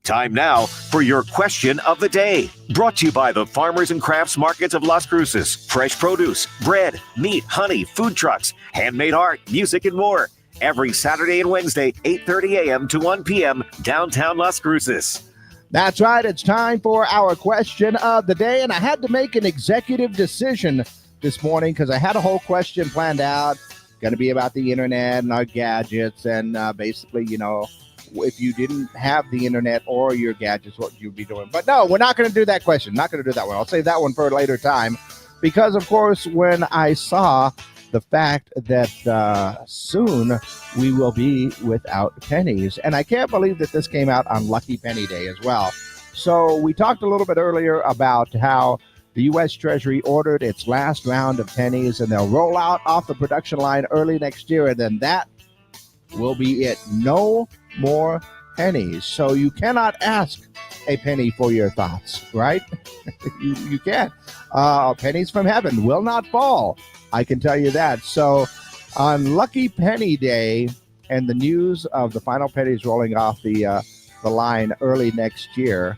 Time now for your question of the day. Brought to you by the Farmers and Crafts Markets of Las Cruces. Fresh produce, bread, meat, honey, food trucks, handmade art, music, and more. Every Saturday and Wednesday, 8:30 a.m. to 1 p.m. downtown Las Cruces. That's right. It's time for our question of the day. And I had to make an executive decision this morning because I had a whole question planned out. Going to be about the internet and our gadgets and basically, if you didn't have the internet or your gadgets, what you'd be doing. But no, we're not going to do that question. Not going to do that one. I'll save that one for a later time because, of course, when I saw the fact that soon we will be without pennies, and I can't believe that this came out on Lucky Penny Day as well. So we talked a little bit earlier about how the U.S. Treasury ordered its last round of pennies, and they'll roll out off the production line early next year, and then that will be it. No more pennies. So you cannot ask a penny for your thoughts, right? you can't. Pennies from heaven will not fall. I can tell you that. So on Lucky Penny Day and the news of the final pennies rolling off the line early next year,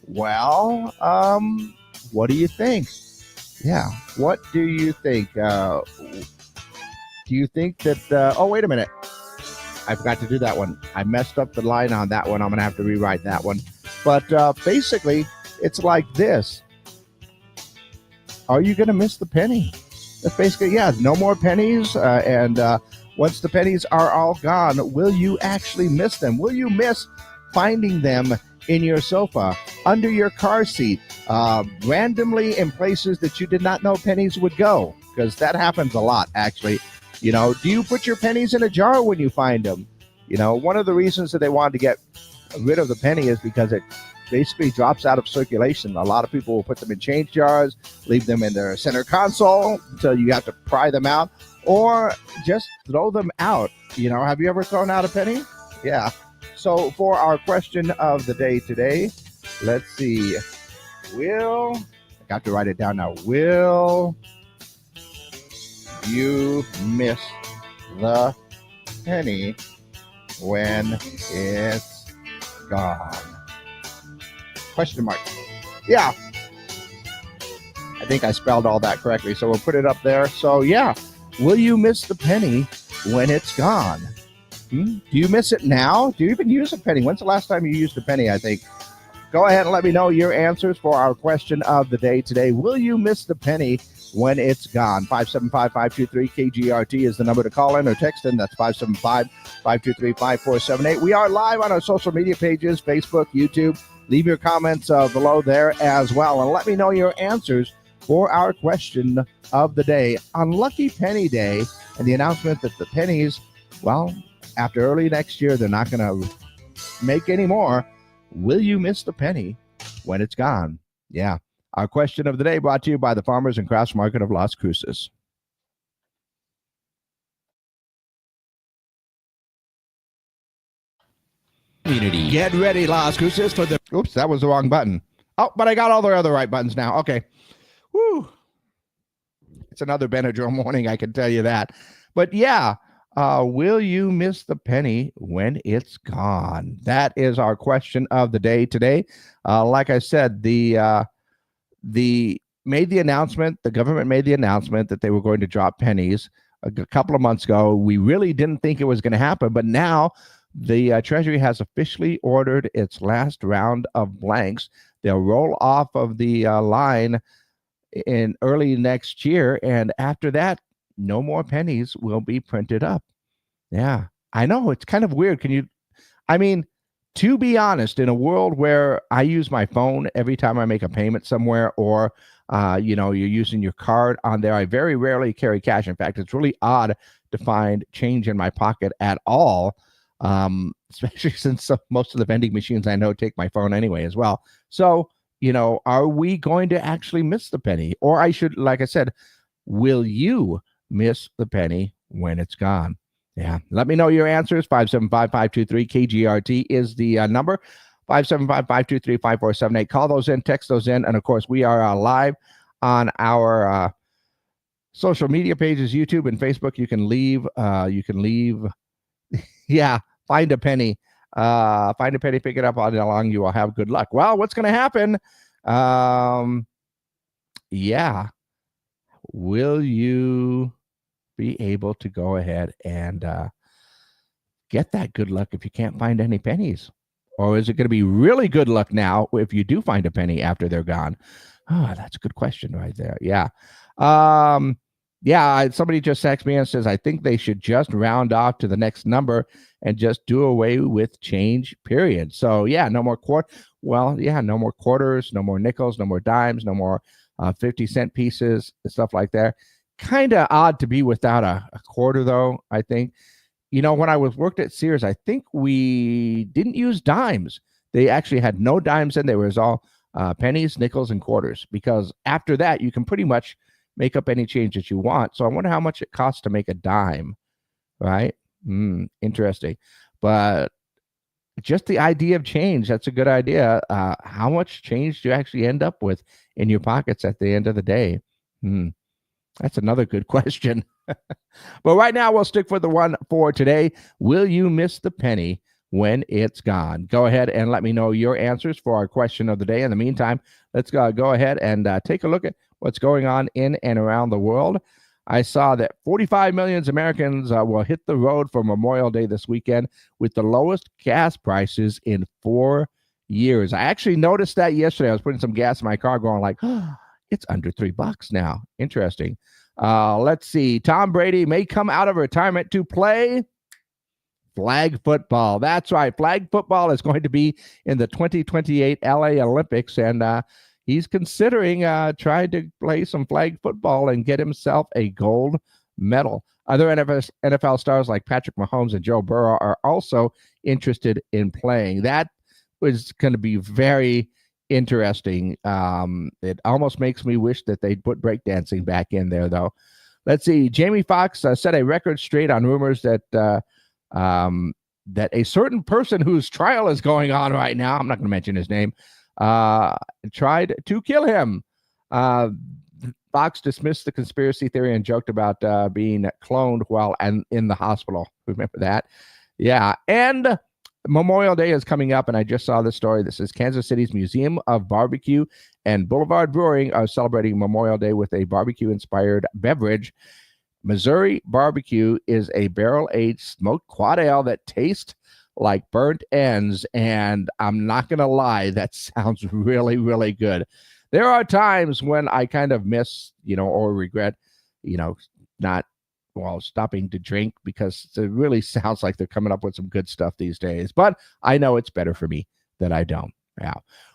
well, what do you think? Yeah, what do you think? Do you think that... oh, wait a minute. I forgot to do that one. I messed up the line on that one. I'm going to have to rewrite that one. But basically, it's like this. Are you going to miss the penny? That's basically, yeah, no more pennies. And once the pennies are all gone, will you actually miss them? Will you miss finding them in your sofa, under your car seat, randomly in places that you did not know pennies would go? Because that happens a lot, actually. Do you put your pennies in a jar when you find them? One of the reasons that they wanted to get rid of the penny is because it basically drops out of circulation. A lot of people will put them in change jars, leave them in their center console until you have to pry them out, or just throw them out. Have you ever thrown out a penny? Yeah. So for our question of the day today, let's see. I got to write it down now. Will you miss the penny when it's gone? Question mark. Yeah. I think I spelled all that correctly, so we'll put it up there. So, yeah. Will you miss the penny when it's gone? Do you miss it now? Do you even use a penny? When's the last time you used a penny, I think? Go ahead and let me know your answers for our question of the day today. Will you miss the penny when it's gone? 575-523-KGRT is the number to call in or text in. That's 575-523-5478. We are live on our social media pages, Facebook, YouTube. Leave your comments below there as well. And let me know your answers for our question of the day. On Lucky Penny Day and the announcement that the pennies, well, after early next year, they're not going to make any more. Will you miss the penny when it's gone? Yeah. Our question of the day brought to you by the Farmers and Crafts Market of Las Cruces. Community. Get ready, Las Cruces, for the... Oops, that was the wrong button. Oh, but I got all the other right buttons now. Okay. Woo. It's another Benadryl morning, I can tell you that. But yeah, will you miss the penny when it's gone? That is our question of the day today. Like I said, the government made the announcement that they were going to drop pennies a couple of months ago. We really didn't think it was going to happen, but now the Treasury has officially ordered its last round of blanks. They'll roll off of the line in early next year, and after that, no more pennies will be printed up. Yeah, I know. It's kind of weird. To be honest, in a world where I use my phone every time I make a payment somewhere, or, you're using your card on there, I very rarely carry cash. In fact, it's really odd to find change in my pocket at all, especially since most of the vending machines I know take my phone anyway as well. So, are we going to actually miss the penny? Or like I said, will you miss the penny when it's gone? Yeah. Let me know your answers. 575-523-KGRT is the number. 575-523-5478. Call those in, text those in. And of course, we are live on our social media pages, YouTube and Facebook. You can leave, yeah, find a penny Find a penny, pick it up all day long. You will have good luck. Well, what's going to happen? Yeah. Will you be able to go ahead and get that good luck if you can't find any pennies? Or is it going to be really good luck now if you do find a penny after they're gone? Oh, that's a good question right there. Yeah. Somebody just texted me and says, I think they should just round off to the next number and just do away with change, period. So, yeah, no more no more quarters, no more nickels, no more dimes, no more 50-cent pieces, stuff like that. Kind of odd to be without a quarter, though, I think. You know, when I worked at Sears, I think we didn't use dimes. They actually had no dimes in there. It was all pennies, nickels, and quarters, because after that, you can pretty much make up any change that you want. So I wonder how much it costs to make a dime, right? Interesting. But just the idea of change, that's a good idea. How much change do you actually end up with in your pockets at the end of the day? That's another good question. But right now, we'll stick with the one for today. Will you miss the penny when it's gone? Go ahead and let me know your answers for our question of the day. In the meantime, let's go ahead and take a look at what's going on in and around the world. I saw that 45 million Americans will hit the road for Memorial Day this weekend with the lowest gas prices in 4 years. I actually noticed that yesterday. I was putting some gas in my car going like, it's under $3 now. Interesting. Let's see. Tom Brady may come out of retirement to play flag football. That's right. Flag football is going to be in the 2028 LA Olympics, and he's considering trying to play some flag football and get himself a gold medal. Other NFL stars like Patrick Mahomes and Joe Burrow are also interested in playing. That was going to be very interesting. It almost makes me wish that they'd put breakdancing back in there, though. Let's see. Jamie Foxx set a record straight on rumors that that a certain person whose trial is going on right now, I'm not going to mention his name, tried to kill him. Fox dismissed the conspiracy theory and joked about being cloned while in the hospital. Remember that? Yeah. And Memorial Day is coming up, and I just saw this story. This is Kansas City's Museum of Barbecue and Boulevard Brewing are celebrating Memorial Day with a barbecue-inspired beverage. Missouri Barbecue is a barrel-aged smoked quad ale that tastes like burnt ends, and I'm not going to lie, that sounds really, really good. There are times when I kind of miss, or regret, not stopping to drink, because it really sounds like they're coming up with some good stuff these days. But I know it's better for me that I don't. Yeah.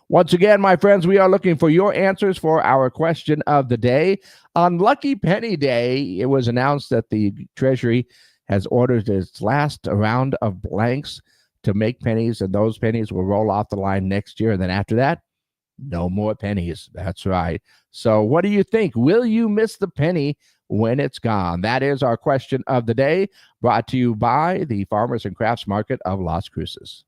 Once again, my friends, we are looking for your answers for our question of the day. On Lucky Penny Day, it was announced that the Treasury has ordered its last round of blanks to make pennies, and those pennies will roll off the line next year. And then after that, no more pennies. That's right. So what do you think? Will you miss the penny when it's gone? That is our question of the day, brought to you by the Farmers and Crafts Market of Las Cruces.